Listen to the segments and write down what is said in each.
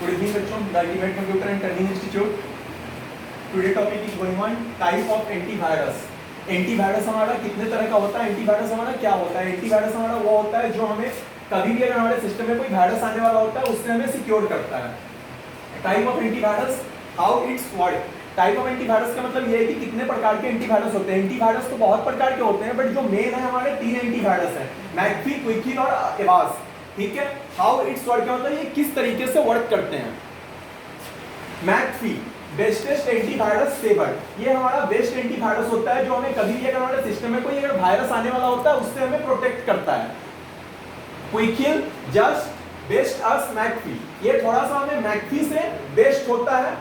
Good evening बच्चों, the Ultimate Computer and Training Institute. Today topic is going on type of antivirus. Antivirus हमारा कितने तरह का होता है, एंटीवायरस हमारा क्या होता है? एंटीवायरस हमारा वो होता है जो हमें कभी भी अगर हमारे सिस्टम में कोई वायरस आने वाला होता है उससे हमें सिक्योर करता है. Type of antivirus, how it's work. Type of antivirus का मतलब ये है कि कितने प्रकार के एंटीवायरस होते हैं. एंटीवायरस तो बहुत प्रकार के होते हैं बट जो मेन है हमारे 3 एंटीवायरस हैं, मैकफी, क्विकिल और एवास. ठीक है. हाउ इट्स वर्क का मतलब ये किस तरीके से वर्क करते हैं. मैकफी बेस्टेस्ट एंटीवायरस सेवर, ये हमारा बेस्ट एंटीवायरस होता है जो हमें कभी भी अगर हमारे सिस्टम में कोई अगर वायरस आने वाला होता है उससे हमें प्रोटेक्ट करता है. क्विकिल जस्ट बेस्ट अस मैकफी, ये थोड़ा सा हमें मैकफी से बेस्ट होता है.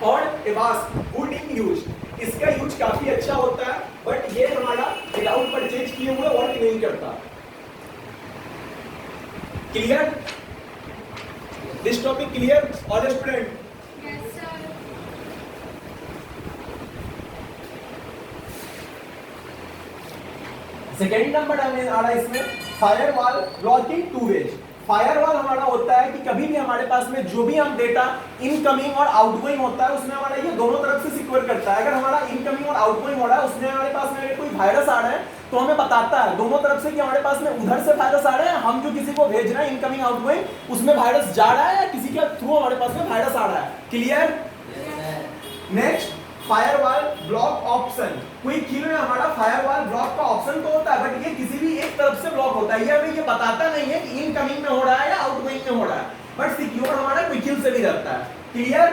और एवास गुड इन यूज, इसका यूज काफी अच्छा होता है बट ये हमारा विदाउट परचेज किए हुए वर्क नहीं करता. Clear? This topic clear all the student? Second number आ रहा है इसमें firewall blocking two ways. Firewall हमारा होता है कि कभी भी हमारे पास में जो भी हम डेटा इनकमिंग और आउटगोइंग होता है उसमें हमारा ये दोनों तरफ से सिक्योर करता है. अगर हमारा इनकमिंग और आउटगोइंग हो रहा है उसमें हमारे पास में अगर कोई वायरस आ रहा है तो हमें बताता है दोनों तरफ से कि हमारे पास में उधर से वायरस आ रहा है, हम जो किसी को भेज रहे हैं इनकमिंग आउटगोइंग उसमें वायरस जा रहा है या किसी के थ्रू हमारे पास में वायरस आ रहा है. Clear? Next firewall block option. Quick Heal में हमारा फायरवॉल ब्लॉक का ऑप्शन तो होता है बट ये किसी भी एक तरफ से ब्लॉक होता है. ये हमें ये बताता नहीं है कि इनकमिंग में हो रहा है या आउटगोइंग में हो रहा है बट सिक्योर हमारा क्विकिल से भी रहता है. क्लियर?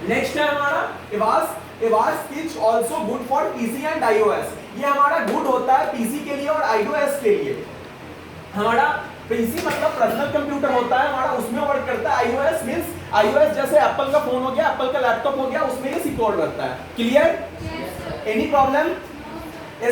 नेक्स्ट है हमारा Avast. Avast is also good for PC and iOS. ये हमारा गुड होता है पीसी के लिए और आईओएस के लिए. हमारा पीसी मतलब पर्सनल कंप्यूटर होता है हमारा, उसमें वर्क करता है. आईओएस मींस आईओएस जैसे एप्पल का फोन हो गया, एप्पल का लैपटॉप हो गया, उसमें ये सिक्योर रहता है. Clear? Any problem?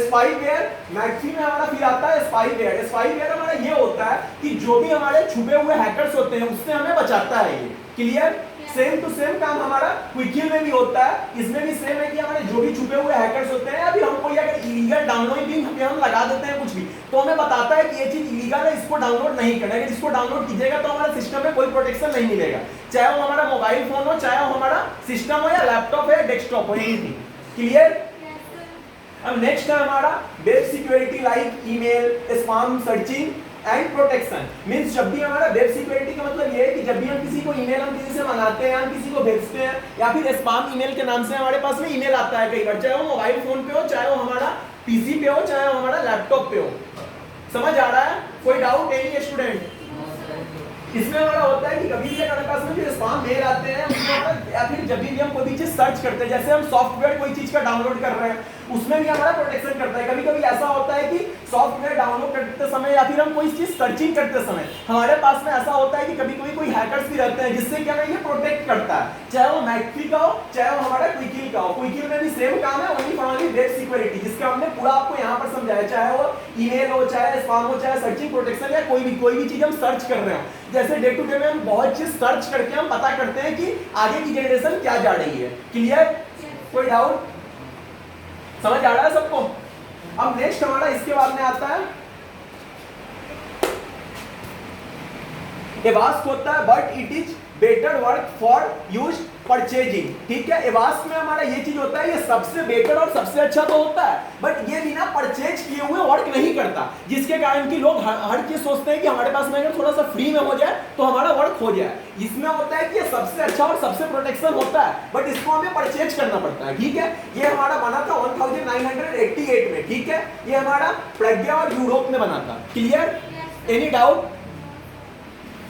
Spyware maxi में हमारा फिर आता है स्पाईवेयर. स्पाईवेयर हमारा ये होता है कि जो भी हमारे छुपे हुए हैकर्स होते हैं उससे हमें बचाता है ये. क्लियर? सेम टू सेम काम हमारा क्विकिल में भी होता है. इसमें भी सेम है कि हमारे जो भी छुपे हुए हैकर्स होते हैं अभी हम कोई अगर इलीगल डाउनलोडिंग पे हम लगा देते हैं कुछ भी तो हमें बताता है कि ये चीज इलीगल है, इसको डाउनलोड नहीं करना. अगर इसको डाउनलोड कीजिएगा तो हमारे सिस्टम में कोई प्रोटेक्शन नहीं मिलेगा, चाहे वो हमारा मोबाइल फोन हो, चाहे वो हमारा सिस्टम हो या लैपटॉप है, डेस्कटॉप हो, एनीथिंग. क्लियर? अब नेक्स्ट है हमारा web security like email, spam searching and protection. Means जब भी हमारा वेब सिक्योरिटी का मतलब ये है कि जब भी हम किसी को ईमेल हम किसी से मंगाते हैं, हम किसी को भेजते हैं या फिर स्पैम ईमेल के नाम से हमारे पास में ईमेल आता है कई बार, चाहे वो मोबाइल फोन पे हो, चाहे वो हमारा पीसी पे हो, चाहे वो हमारा लैपटॉप पे हो. समझ आ रहा है? कोई डाउट एनी स्टूडेंट? इसमें हमारा होता है कि कभी भी हमारे पास में जो स्पैम मेल आते हैं उसमें या फिर जब भी हम कोई भी चीज सर्च करते हैं, जैसे हम सॉफ्टवेयर कोई चीज का डाउनलोड कर रहे हैं उसमें भी हमारा प्रोटेक्शन करता है. कभी कभी ऐसा होता है कि सॉफ्टवेयर डाउनलोड करते समय या फिर हम कोई चीज सर्चिंग करते समय हमारे पास में ऐसा होता है कि कभी कभी कोई हैकर्स भी रहते हैं जिससे क्या है ये प्रोटेक्ट करता है, चाहे वो मैकफी का हो चाहे वो हमारा क्विकिल का हो. क्विकिल में भी सेम काम है, only for only web security, जिसका हमने पूरा आपको यहाँ पर समझाया, चाहे वो ईमेल हो, चाहे स्पैम हो, चाहे सर्चिंग प्रोटेक्शन या कोई भी चीज हम सर्च कर रहे हो. जैसे डे टू डे में हम बहुत चीज सर्च करके हम पता करते हैं कि आगे की जनरेशन क्या जा रही है. क्लियर? कोई डाउट? समझ आ रहा है सबको? अब नेक्स्ट हमारा इसके बाद में आता है एवास होता है but it is better work for use purchasing. ठीक है? एवास में हमारा ये चीज होता है, ये सबसे बेटर और सबसे अच्छा तो होता है बट ये बिना परचेज किए हुए वर्क नहीं करता, जिसके कारण कि लोग हर चीज सोचते हैं कि हमारे पास में अगर थोड़ा सा फ्री में हो जाए तो हमारा वर्क हो जाए. इसमें होता है कि ये सबसे अच्छा और सबसे प्रोटेक्शन होता है बट इसको हमें परचेज करना पड़ता है. ठीक है? ये हमारा बना था 1988 में. ठीक है? ये हमारा प्रज्ञा और यूरोप में बना था. क्लियर? Any doubt?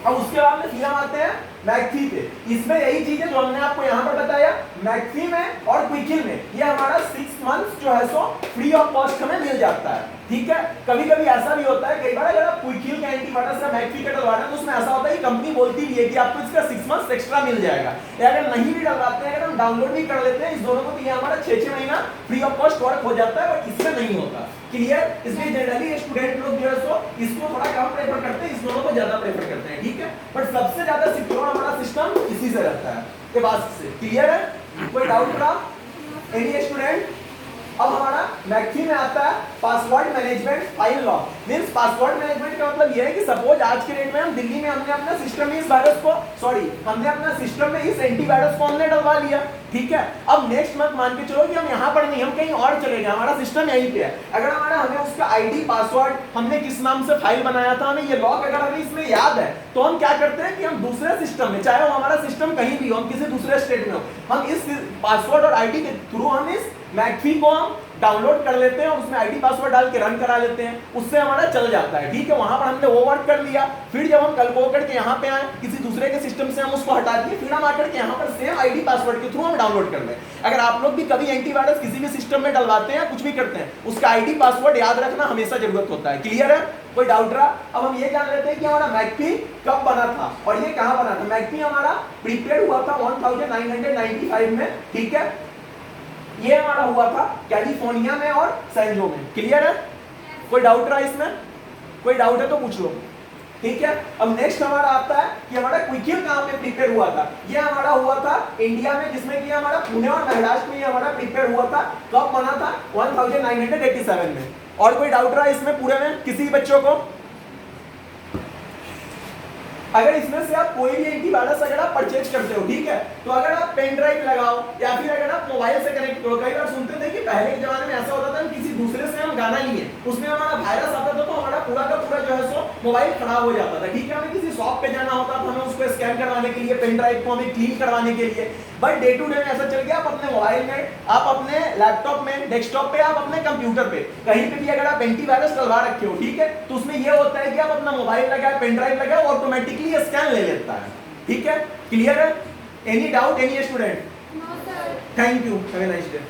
अब उसके बाद में फिर हम आते हैं मैकफी पे. इसमें यही चीज है जो हमने आपको यहाँ पर बताया. मैकफी में और क्विकिल में ये हमारा 6 मंथ्स जो है सो फ्री ऑफ कॉस्ट हमें मिल जाता है. ठीक है? कभी कभी ऐसा भी होता है, कई बार अगर आप क्विकिल का एंटीवायरस या मैकफी का डलवा रहे हैं तो उसमें ऐसा होता है कि कंपनी बोलती भी है कि आपको इसका 6 मंथ्स एक्स्ट्रा मिल जाएगा. या अगर नहीं भी डलवाते हैं, अगर हम डाउनलोड भी कर लेते हैं इस दोनों को तो ये हमारा 6 महीना फ्री ऑफ कॉस्ट वर्क हो जाता है बट इसमें नहीं होता. क्लियर? इसलिए जनरली स्टूडेंट लोग जो है सो इसको थोड़ा कम प्रेफर करते हैं, इस दोनों को ज्यादा प्रेफर करते हैं. ठीक है? बट सबसे ज्यादा सिक्योर हमारा सिस्टम इसी से रहता है के बाद से. क्लियर है? कोई डाउट रहा? Any student? अब हमारा मैकफी में आता है password management file lock. Means password management का मतलब ये है कि सपोज आज के डेट में हम दिल्ली में हमने अपना सिस्टम में इस वायरस को हमने अपना सिस्टम में इस एंटीवायरस को हमने डलवा लिया, ठीक है। अब नेक्स्ट मंथ मान के चलो कि हम यहाँ पर नहीं, हम कहीं और चले गए, हमारा सिस्टम यहीं पे है। अगर हमें उसका आईडी पासवर्ड हमने किस नाम से फाइल बनाया था, हमें ये लॉक अगर हमें इसमें याद है, तो हम क्या करते हैं कि हम दूसरे सिस्टम में, चाहे वो हमारा सिस्टम कहीं भी हो, हम किसी दूसरे स्टेट में हो, हम इस पासवर्ड और आईडी के थ्रू हम इस मैकफी को हम डाउनलोड कर लेते हैं और उसमें आईडी पासवर्ड डाल के रन करा लेते हैं, उससे हमारा चल जाता है, ठीक है। वहां पर हमने वो वर्क कर लिया, फिर जब हम कल को करके यहाँ पे आए, किसी दूसरे के सिस्टम से हम उसको हटा दिए, फिर हम आकर के यहाँ पर सेम आईडी पासवर्ड के थ्रू हम डाउनलोड कर लें। अगर आप लोग भी कभी एंटीवायरस किसी भी सिस्टम में डलवाते हैं, कुछ भी करते हैं, उसका आईडी पासवर्ड याद रखना हमेशा जरूरत होता है। क्लियर है? कोई डाउट रहा? अब हम ये जान लेते हैं कि हमारा मैकफी कब बना था और ये कहाँ बना था। मैकफी हमारा प्रीपेड हुआ था 1995 में, ठीक है। ये हमारा हुआ था कैलिफोर्निया में और सैनजो में। क्लियर है? कोई डाउट रहा इसमें? कोई डाउट है तो पूछ लो, ठीक है। अब नेक्स्ट हमारा आता है कि हमारा क्विकहिल कहाँ पे प्रीपेड हुआ था। ये हमारा हुआ था इंडिया में, जिसमें कि हमारा पुणे और महाराष्ट्र में हमारा प्रीपेड हुआ था। कब बना था? 1987 में। और कोई डाउट रहा इसमें पूरे में किसी बच्चों को? अगर इसमें से आप कोई भी एंटीवायरस अगर आप परचेज करते हो, ठीक है, तो अगर आप पेन ड्राइव लगाओ या फिर अगर आप मोबाइल से कनेक्ट करो, कई बार सुनते थे कि पहले के जमाने में ऐसा होता था कि किसी दूसरे से हम गाना लिए, उसमें हमारा वायरस आता था तो हमारा पूरा का पूरा जो है सो मोबाइल खराब हो जाता था, ठीक है। हमें किसी शॉप पे जाना होता था, हमें उसको स्कैन करवाने के लिए, पेन ड्राइव को हमें क्लीन करवाने के लिए। बट डे टू डे में ऐसा चल गया, आप अपने मोबाइल में, आप अपने लैपटॉप में, डेस्कटॉप पे, आप अपने कंप्यूटर पे, कहीं पे भी अगर आप एंटीवायरस डलवा रखे हो, ठीक है, तो उसमें ये होता है कि आप अपना मोबाइल लगाए, पेन ड्राइव लगाए, ऑटोमेटिकली स्कैन ले लेता है, ठीक है। क्लियर है? Any doubt any student? No sir. Thank you, have a nice day.